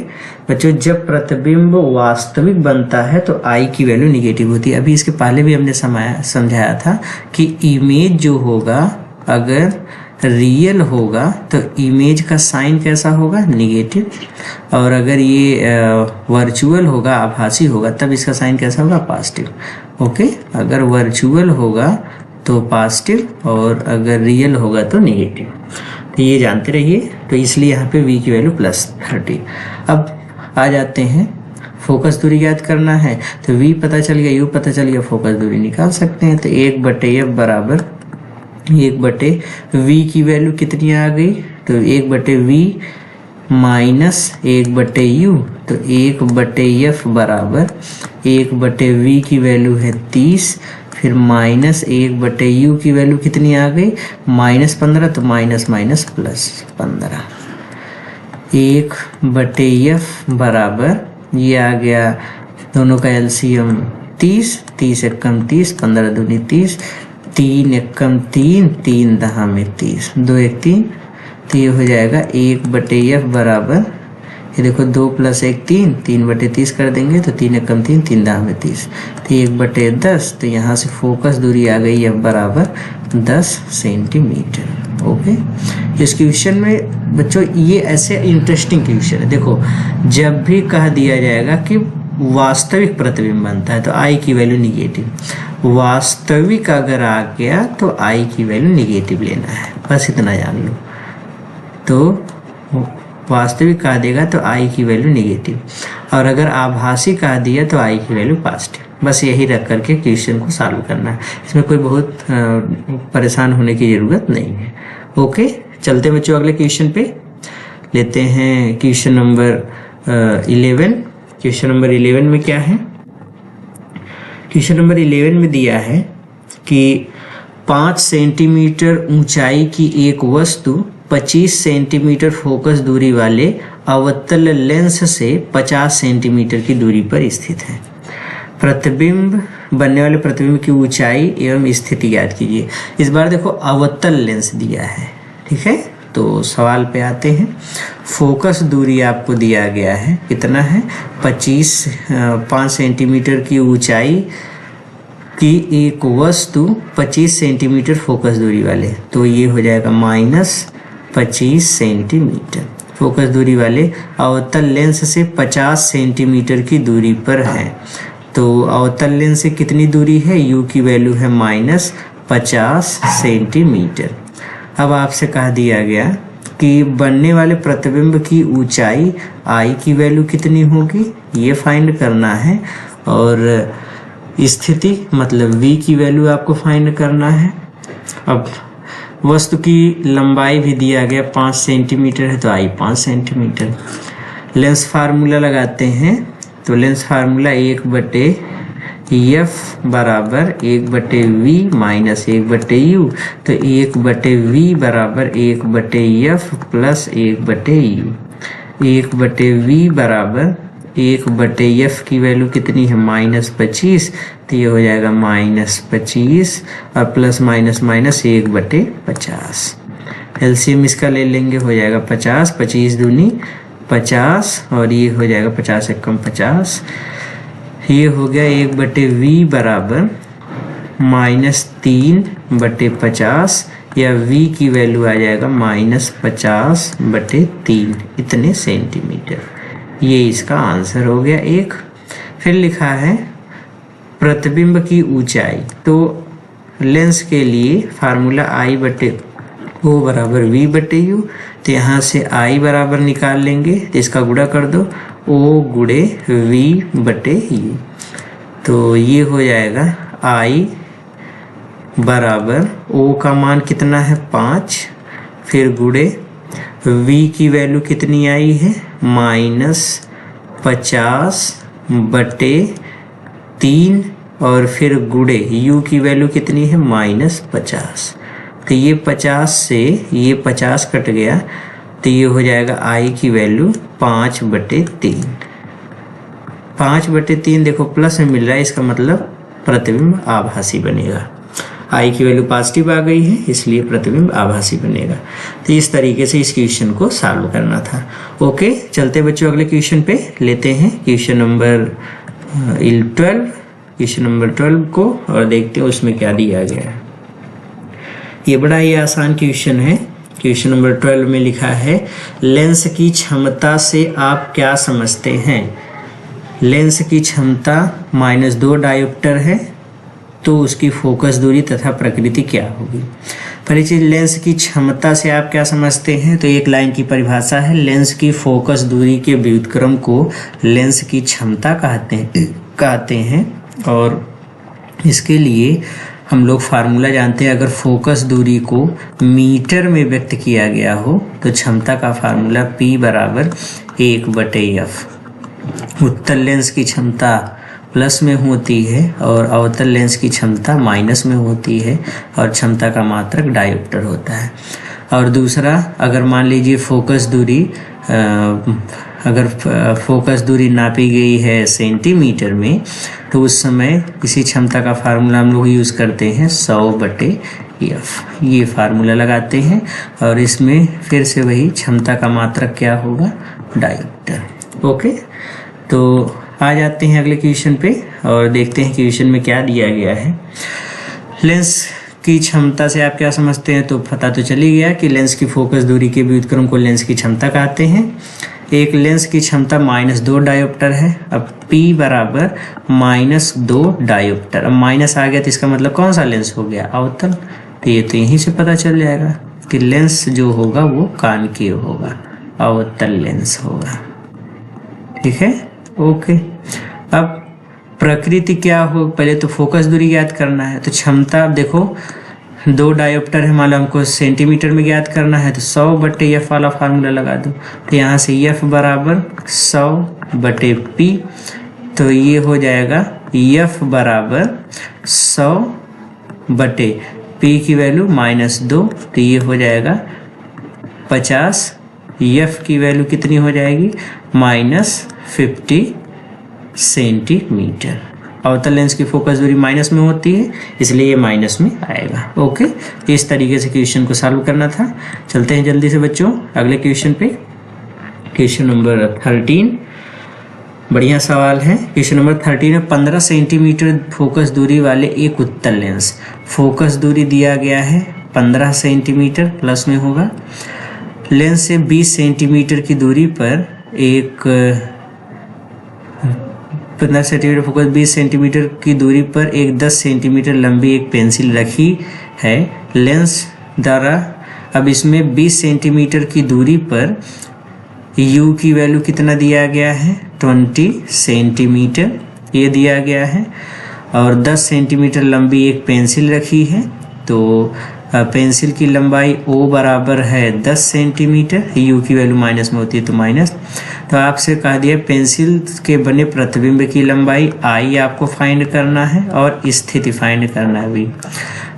बच्चों। जब प्रतिबिंब वास्तविक बनता है तो आई की वैल्यू निगेटिव होती है। अभी इसके पहले भी हमने समझाया था कि इमेज जो होगा अगर रियल होगा तो इमेज का साइन कैसा होगा, निगेटिव, और अगर ये वर्चुअल होगा, आभासी होगा, तब इसका साइन कैसा होगा, पॉजिटिव। ओके, अगर वर्चुअल होगा तो पॉजिटिव और अगर रियल होगा तो नेगेटिव, तो ये जानते रहिए। तो इसलिए यहाँ पे V की वैल्यू +30। अब आ जाते हैं फोकस दूरी ज्ञात करना है, तो V पता चल गया, U पता चल गया, फोकस दूरी निकाल सकते हैं। तो 1/F बराबर 1/V की वैल्यू कितनी आ गई, तो 1/V माइनस 1/U, तो 1/F बराबर 1/V की वैल्यू है 30, फिर माइनस 1/U की वैल्यू कितनी आ गई, -15, तो माइनस माइनस प्लस 15। 1/F बराबर ये आ गया, दोनों का एलसीएम 30, 30 एकम 30, 15 दूनी 30, 3 एकम 3, 3 दहा में 30, 2 1 3, तो ये हो जाएगा 1/F बराबर, ये देखो 2 + 1 3, 3/30 कर देंगे तो 3 एकम 3, 3 दहा में 30, तो 1/10। तो यहाँ से फोकस दूरी आ गई F बराबर 10 सेंटीमीटर। ओके, इस क्वेश्चन में बच्चों ये ऐसे इंटरेस्टिंग क्वेश्चन है। देखो, जब भी कह दिया जाएगा कि वास्तविक प्रतिबिंब बनता है तो आई की वैल्यू निगेटिव, वास्तविक अगर आ गया तो आई की वैल्यू निगेटिव लेना है, बस इतना जान लो। तो वास्तविक कहा देगा तो आई की वैल्यू निगेटिव। और अगर आभासी कहा दिया तो आई की वैल्यू पॉजिटिव। बस यही रख करके क्वेश्चन को सॉल्व करना है, इसमें कोई बहुत परेशान होने की ज़रूरत नहीं है। ओके, चलते हैं बच्चों अगले क्वेश्चन पे। लेते हैं क्वेश्चन नंबर 11। क्वेश्चन नंबर 11 में क्या है? क्वेश्चन नंबर 11 में दिया है कि 5 सेंटीमीटर ऊंचाई की एक वस्तु 25 सेंटीमीटर फोकस दूरी वाले अवतल लेंस से 50 सेंटीमीटर की दूरी पर स्थित है। प्रतिबिंब, बनने वाले प्रतिबिंब की ऊंचाई एवं स्थिति ज्ञात कीजिए। इस बार देखो अवतल लेंस दिया है, ठीक है। तो सवाल पे आते हैं। फोकस दूरी आपको दिया गया है, कितना है? 5 सेंटीमीटर की ऊंचाई की एक वस्तु 25 सेंटीमीटर फोकस दूरी वाले, तो ये हो जाएगा -25 सेंटीमीटर फोकस दूरी वाले अवतल लेंस से 50 सेंटीमीटर की दूरी पर है। तो अवतल लेंस से कितनी दूरी है? u की वैल्यू है -50 सेंटीमीटर। अब आपसे कहा दिया गया कि बनने वाले प्रतिबिंब की ऊंचाई I की वैल्यू कितनी होगी, ये फाइंड करना है। और स्थिति मतलब V की वैल्यू आपको फाइंड करना है। अब वस्तु की लंबाई भी दिया गया 5 सेंटीमीटर है, तो I 5 सेंटीमीटर। लेंस फार्मूला लगाते हैं, तो लेंस फार्मूला 1/f बराबर 1/v माइनस 1/u, तो 1/v बराबर 1/f प्लस 1/u। 1/v बराबर 1/f की वैल्यू कितनी है? -25, तो ये हो जाएगा -25 और प्लस माइनस माइनस 1/50। एलसीएम इसका ले लेंगे, हो जाएगा 50, 25 दूनी 50 और ये हो जाएगा 50 से कम 50। ये हो गया 1/v बराबर -3/50 या v की वैल्यू आ जाएगा -50/3 इतने सेंटीमीटर। ये इसका आंसर हो गया एक। फिर लिखा है प्रतिबिंब की ऊंचाई, तो लेंस के लिए फार्मूला I/O बराबर v/u, तो यहाँ से I बराबर निकाल लेंगे, तो इसका गुणा कर दो O गुणे v/u, तो ये हो जाएगा I बराबर O का मान कितना है 5, फिर गुणे v की वैल्यू कितनी आई है -50/3 और फिर गुणे u की वैल्यू कितनी है -50। तो ये 50 से ये 50 कट गया, तो ये हो जाएगा I की वैल्यू 5/3। 5/3 देखो प्लस में मिल रहा है, इसका मतलब प्रतिबिंब आभासी बनेगा। I की वैल्यू पॉजिटिव आ गई है, इसलिए प्रतिबिंब आभासी बनेगा। तो इस तरीके से इस क्वेश्चन को सॉल्व करना था। ओके, चलते बच्चों अगले क्वेश्चन पे। लेते हैं क्वेश्चन नंबर 12, क्वेश्चन नंबर 12 को, और देखते हैं उसमें क्या दिया गया है। ये बड़ा ही आसान क्वेश्चन है। क्वेश्चन नंबर 12 में लिखा है लेंस की क्षमता से आप क्या समझते हैं? लेंस की क्षमता -2 डायोप्टर है, तो उसकी फोकस दूरी तथा प्रकृति क्या होगी? पहली चीज, लेंस की क्षमता से आप क्या समझते हैं? तो एक लाइन की परिभाषा है, लेंस की फोकस दूरी के व्युत्क्रम को लेंस की क्षमता कहते हैं। और इसके लिए हम लोग फार्मूला जानते हैं, अगर फोकस दूरी को मीटर में व्यक्त किया गया हो तो क्षमता का फार्मूला P बराबर 1/f। उत्तल लेंस की क्षमता प्लस में होती है और अवतल लेंस की क्षमता माइनस में होती है, और क्षमता का मात्रक डायोप्टर होता है। और दूसरा, अगर मान लीजिए फोकस दूरी नापी गई है सेंटीमीटर में, तो उस समय इसी क्षमता का फार्मूला हम लोग यूज़ करते हैं 100/f। ये फार्मूला लगाते हैं और इसमें फिर से वही क्षमता का मात्रक क्या होगा? डायोप्टर। ओके, तो आ जाते हैं अगले क्वेश्चन पे और देखते हैं क्वेश्चन में क्या दिया गया है। लेंस की क्षमता से आप क्या समझते हैं? तो पता तो चल ही गया कि लेंस की फोकस दूरी के व्युत्क्रम को लेंस की क्षमता कहते हैं। एक लेंस की क्षमता -2 डायोप्टर है। अब P बराबर -2 डायोप्टर, अब माइनस आ गया तो इसका मतलब कौन सा लेंस हो गया? अवतल। तो ये तो यहीं से पता चल जाएगा कि लेंस जो होगा वो कॉनकेव होगा, अवतल लेंस होगा। ठीक है, ओके, अब प्रकृति क्या हो, पहले तो फोकस दूरी ज्ञात करना है। तो क्षमता अब देखो 2 डायोप्टर है, मान लो हमको सेंटीमीटर में ज्ञात करना है, तो 100/F वाला फार्मूला लगा दो। तो यहाँ से F बराबर 100/P, तो ये हो जाएगा F बराबर 100/P की वैल्यू -2, तो ये हो जाएगा 50। F की वैल्यू कितनी हो जाएगी, -50 सेंटीमीटर। अवतल लेंस की फोकस दूरी माइनस में होती है, इसलिए ये माइनस में आएगा। ओके, इस तरीके से क्वेश्चन को सॉल्व करना था। चलते हैं जल्दी से बच्चों अगले क्वेश्चन पे। क्वेश्चन नंबर 13 बढ़िया सवाल है। क्वेश्चन नंबर 13 में 15 सेंटीमीटर फोकस दूरी वाले एक उत्तल लेंस, फोकस दूरी दिया गया है 15 सेंटीमीटर, प्लस में होगा। लेंस से 20 सेंटीमीटर की दूरी पर एक 15 सेंटीमीटर फोकस 20 सेंटीमीटर की दूरी पर एक 10 सेंटीमीटर लंबी एक पेंसिल रखी है लेंस द्वारा। अब इसमें 20 सेंटीमीटर की दूरी पर u की वैल्यू कितना दिया गया है, 20 सेंटीमीटर ये दिया गया है, और 10 सेंटीमीटर लंबी एक पेंसिल रखी है। तो पेंसिल की लंबाई O बराबर है 10 सेंटीमीटर, u की वैल्यू माइनस में होती है तो माइनस। तो आपसे कहा दिया पेंसिल के बने प्रतिबिंब की लंबाई I आपको फाइंड करना है और स्थिति फाइंड करना है।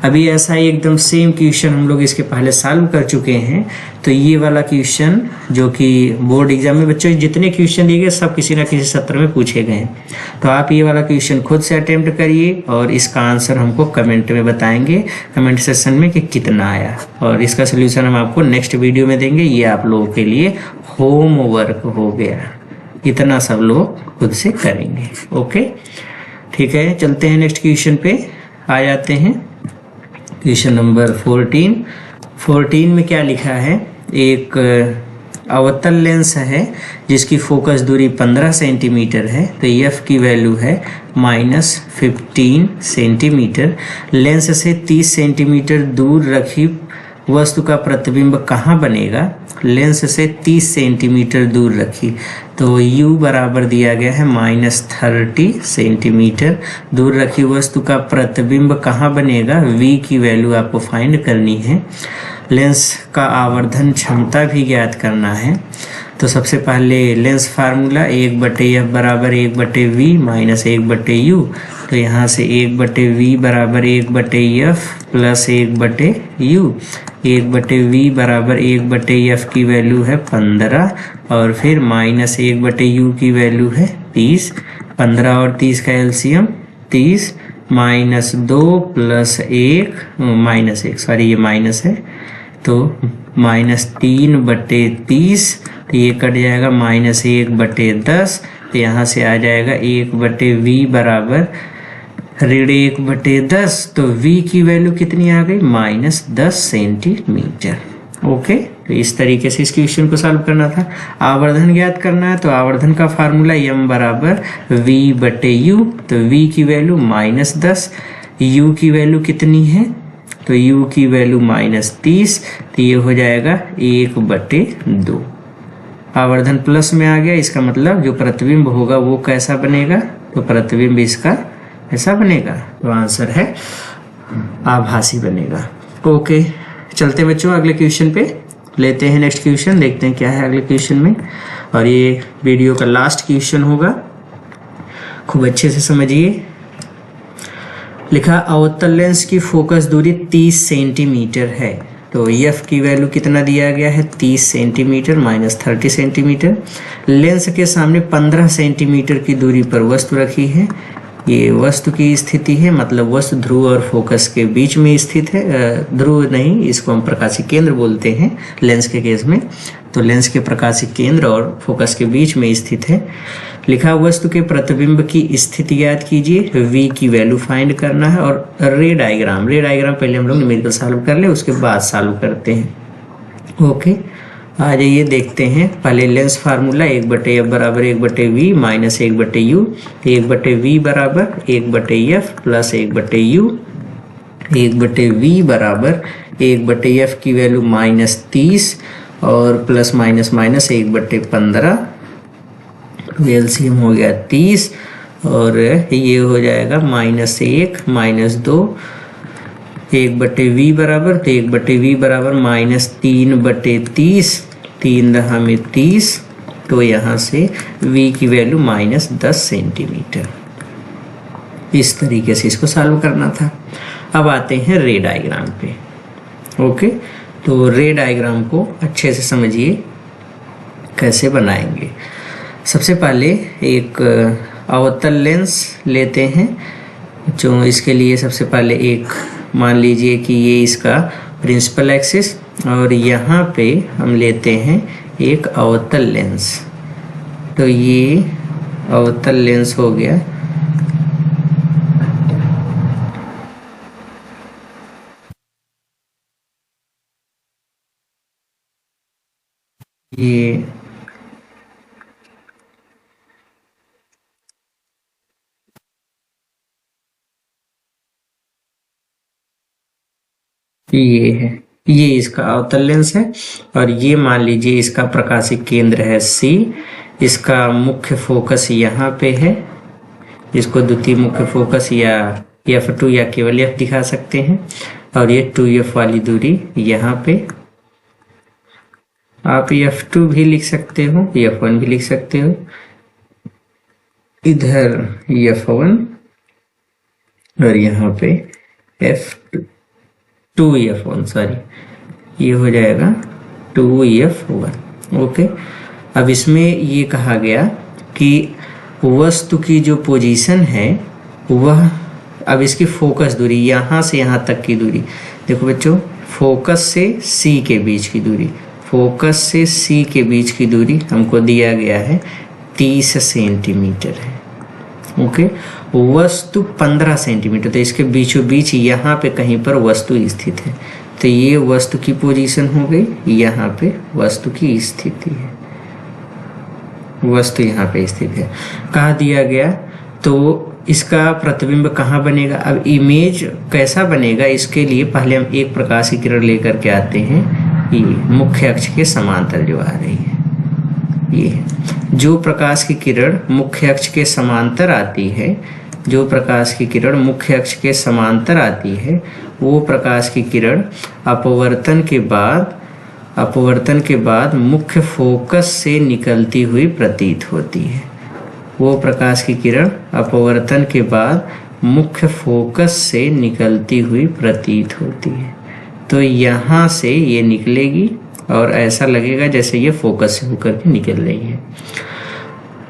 अभी ऐसा ही एकदम सेम क्वेश्चन हम लोग इसके पहले सॉल्व कर चुके हैं। तो ये वाला क्वेश्चन जो कि बोर्ड एग्जाम में बच्चों जितने क्वेश्चन दिए गए सब किसी ना किसी सत्र में पूछे गए हैं। तो आप ये वाला क्वेश्चन खुद से अटेम्प्ट करिए और इसका आंसर हमको कमेंट में बताएंगे, कमेंट सेक्शन में कि कितना आया, और इसका सोल्यूशन हम आपको नेक्स्ट वीडियो में देंगे। ये आप लोगों के लिए होमवर्क हो गया, इतना सब लोग खुद से करेंगे। ओके ठीक है, चलते हैं नेक्स्ट क्वेश्चन पे आ जाते हैं। क्वेश्चन नंबर 14 में क्या लिखा है, एक अवतल लेंस है जिसकी फोकस दूरी 15 सेंटीमीटर है। तो F की वैल्यू है -15 सेंटीमीटर। लेंस से 30 सेंटीमीटर दूर रखी वस्तु का प्रतिबिंब कहाँ बनेगा, लेंस से 30 सेंटीमीटर दूर रखी। तो u बराबर दिया गया है -30 सेंटीमीटर दूर रखी वस्तु का प्रतिबिंब कहाँ बनेगा, v की वैल्यू आपको फाइंड करनी है। लेंस का आवर्धन क्षमता भी ज्ञात करना है। तो सबसे पहले लेंस फार्मूला 1/F बराबर 1/V माइनस 1/U। तो यहाँ से 1/V बराबर 1/F प्लस 1/U। 1/V बराबर 1/F की वैल्यू है 15 और फिर माइनस 1/U की वैल्यू है 30। 15 और 30 का एलसीएम 30, -2 प्लस 1 -1, सॉरी ये माइनस है, तो -3/30, तो ये कट जाएगा -1/10। तो यहाँ से आ जाएगा 1/V बराबर 1/10। तो V की वैल्यू कितनी आ गई, -10 सेंटीमीटर। ओके, तो इस तरीके से इस क्वेश्चन को सॉल्व करना था। आवर्धन ज्ञात करना है, तो आवर्धन का फार्मूला m बराबर V/U। तो V की वैल्यू -10, U की वैल्यू कितनी है, तो u की वैल्यू -30, तो ये हो जाएगा 1/2। आवर्धन प्लस में आ गया, इसका मतलब जो प्रतिबिंब होगा वो कैसा बनेगा, तो प्रतिबिंब इसका ऐसा बनेगा। तो आंसर है आभासी बनेगा। ओके, चलते बच्चों अगले क्वेश्चन पे लेते हैं। नेक्स्ट क्वेश्चन देखते हैं क्या है अगले क्वेश्चन में, और ये वीडियो का लास्ट क्वेश्चन होगा, खूब अच्छे से समझिए। लिखा अवतल लेंस की फोकस दूरी 30 सेंटीमीटर है। तो F की वैल्यू कितना दिया गया है, 30 सेंटीमीटर -30 सेंटीमीटर। लेंस के सामने 15 सेंटीमीटर की दूरी पर वस्तु रखी है। ये वस्तु की स्थिति है, मतलब वस्तु ध्रुव और फोकस के बीच में स्थित है। ध्रुव नहीं, इसको हम प्रकाशिक केंद्र बोलते हैं लेंस के केस में। तो लेंस के प्रकाशिक केंद्र और फोकस के बीच में स्थित है। लिखा वस्तु के प्रतिबिंब की स्थिति ज्ञात कीजिए, v की वैल्यू फाइंड करना है। और रे डायग्राम पहले हम लोग न्यूमेरिकल सॉल्व कर ले, उसके बाद सॉल्व करते हैं। ओके, आ जाइए देखते हैं। पहले लेंस फार्मूला 1/F बराबर 1/V माइनस 1/U। 1/V बराबर 1/F प्लस 1/U। 1/V बराबर 1/F की वैल्यू -30 और प्लस माइनस 1/15 तो एलसीएम हो गया 30 और ये हो जाएगा -1 -2 1/v बराबर, तो 1/v बराबर -3/30, 3 में 30, तो यहाँ से v की वैल्यू -10 सेंटीमीटर। इस तरीके से इसको सॉल्व करना था। अब आते हैं रे डायग्राम पे। ओके, तो रे डायग्राम को अच्छे से समझिए कैसे बनाएंगे। सबसे पहले एक अवतल लेंस लेते हैं, जो इसके लिए सबसे पहले एक मान लीजिए कि ये इसका प्रिंसिपल एक्सिस और यहाँ पे हम लेते हैं एक अवतल लेंस। तो ये अवतल लेंस हो गया। ये है, ये इसका अवतल लेंस है और ये मान लीजिए इसका प्रकाशिक केंद्र है C। इसका मुख्य फोकस यहाँ पे है, इसको द्वितीय मुख्य फोकस या F2 या केवल F दिखा सकते हैं। और ये 2F वाली दूरी यहाँ पे, आप F2 भी लिख सकते हो, F1 भी लिख सकते हो। इधर F1 और यहाँ पे F2F1, सॉरी, ये हो जाएगा 2F1। ओके, अब इसमें ये कहा गया कि वस्तु की जो पोजीशन है वह, अब इसकी फोकस दूरी यहाँ से यहाँ तक की दूरी, देखो बच्चों, फोकस से C के बीच की दूरी, फोकस से C के बीच की दूरी हमको दिया गया है 30 सेंटीमीटर है। ओके, वस्तु 15 सेंटीमीटर, तो इसके बीचों बीच यहाँ पे कहीं पर वस्तु स्थित है। तो ये वस्तु की पोजीशन हो गई, यहाँ पे वस्तु की स्थिति है, वस्तु यहाँ पे स्थित है। कहा दिया गया, तो इसका प्रतिबिंब कहाँ बनेगा। अब इमेज कैसा बनेगा, इसके लिए पहले हम एक प्रकाश की किरण लेकर के आते हैं, ये मुख्य अक्ष के समांतर जो आ रही है। ये जो प्रकाश की किरण मुख्य अक्ष के समांतर आती है, जो प्रकाश की किरण मुख्य अक्ष के समांतर आती है, वो प्रकाश की किरण अपवर्तन के बाद मुख्य फोकस से निकलती हुई प्रतीत होती है। वो प्रकाश की किरण अपवर्तन के बाद मुख्य फोकस से निकलती हुई प्रतीत होती है। तो यहाँ से ये निकलेगी और ऐसा लगेगा जैसे ये फोकस से होकर के निकल रही है।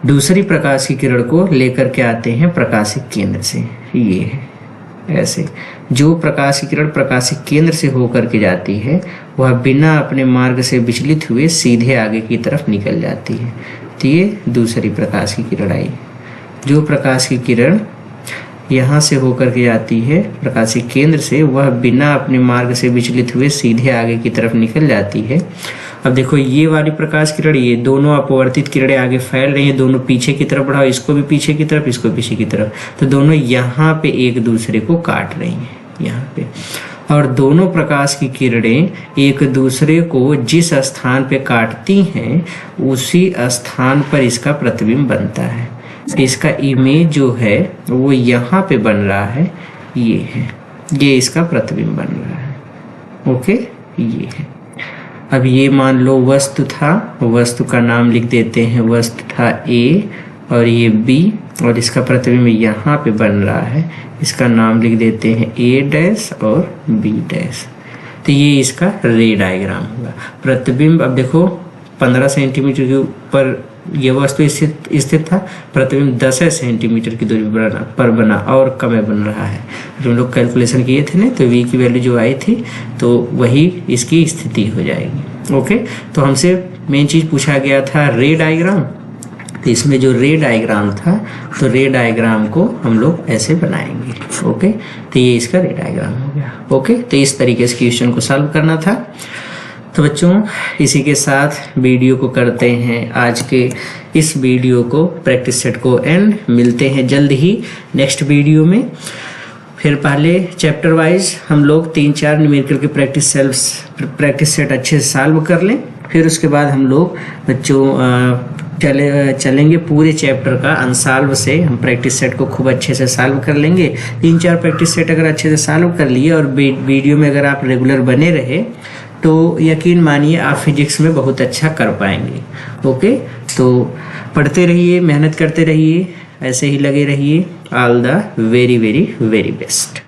दूसरी प्रकाश की किरण को लेकर के आते हैं प्रकाशिक केंद्र से, ये है ऐसे। जो प्रकाश की किरण प्रकाशिक केंद्र से होकर के जाती है वह बिना अपने मार्ग से विचलित हुए सीधे आगे की तरफ निकल जाती है। तो ये दूसरी प्रकाश की किरण आई। जो प्रकाश की किरण यहाँ से होकर के जाती है प्रकाशिक केंद्र से, वह बिना अपने मार्ग से विचलित हुए सीधे आगे की तरफ निकल जाती है। अब देखो ये वाली प्रकाश किरण, ये दोनों अपवर्तित किरणें आगे फैल रही हैं, दोनों पीछे की तरफ बढ़ाओ, इसको भी पीछे की तरफ, इसको पीछे की तरफ, तो दोनों यहाँ पे एक दूसरे को काट रही हैं यहाँ पे। और दोनों प्रकाश की किरणें एक दूसरे को जिस स्थान पे काटती हैं उसी स्थान पर इसका प्रतिबिंब बनता है। इसका इमेज जो है वो यहाँ पे बन रहा है, ये है, ये इसका प्रतिबिंब बन रहा है। ओके, ये है। अब ये मान लो वस्तु था, वस्तु का नाम लिख देते हैं, वस्तु था A और ये B और इसका प्रतिबिंब यहाँ पे बन रहा है, इसका नाम लिख देते हैं A' और B'। तो ये इसका रे डायग्राम होगा। प्रतिबिंब, अब देखो 15 सेंटीमीटर के ऊपर ये वस्तु स्थित था, प्रतिबिंब 10 सेंटीमीटर की दूरी पर बना और कम बन रहा है। जो हम लोग कैलकुलेशन किए थे ना, तो V की वैल्यू जो आई थी तो वही इसकी स्थिति हो जाएगी। ओके, तो हमसे मेन चीज पूछा गया था रे डायग्राम। तो इसमें जो रे डायग्राम था, तो रे डायग्राम को हम लोग ऐसे बनाएंगे। ओके, तो ये इसका रे डायग्राम हो गया। ओके, तो इस तरीके से क्वेश्चन को सॉल्व करना था। तो बच्चों, इसी के साथ वीडियो को करते हैं आज के इस वीडियो को, प्रैक्टिस सेट को एंड। मिलते हैं जल्द ही नेक्स्ट वीडियो में। फिर पहले चैप्टर वाइज हम लोग 3-4 न्यूमेरिकल के प्रैक्टिस सेट अच्छे से सॉल्व कर लें। फिर उसके बाद हम लोग बच्चों चलेंगे पूरे चैप्टर का अनसॉल्व से। हम प्रैक्टिस सेट को खूब अच्छे से सॉल्व कर लेंगे। 3-4 प्रैक्टिस सेट अगर अच्छे से सॉल्व कर लिए और वीडियो में अगर आप रेगुलर बने रहे तो यकीन मानिए आप फिजिक्स में बहुत अच्छा कर पाएंगे। ओके, तो पढ़ते रहिए, मेहनत करते रहिए, ऐसे ही लगे रहिए। All the very very very best.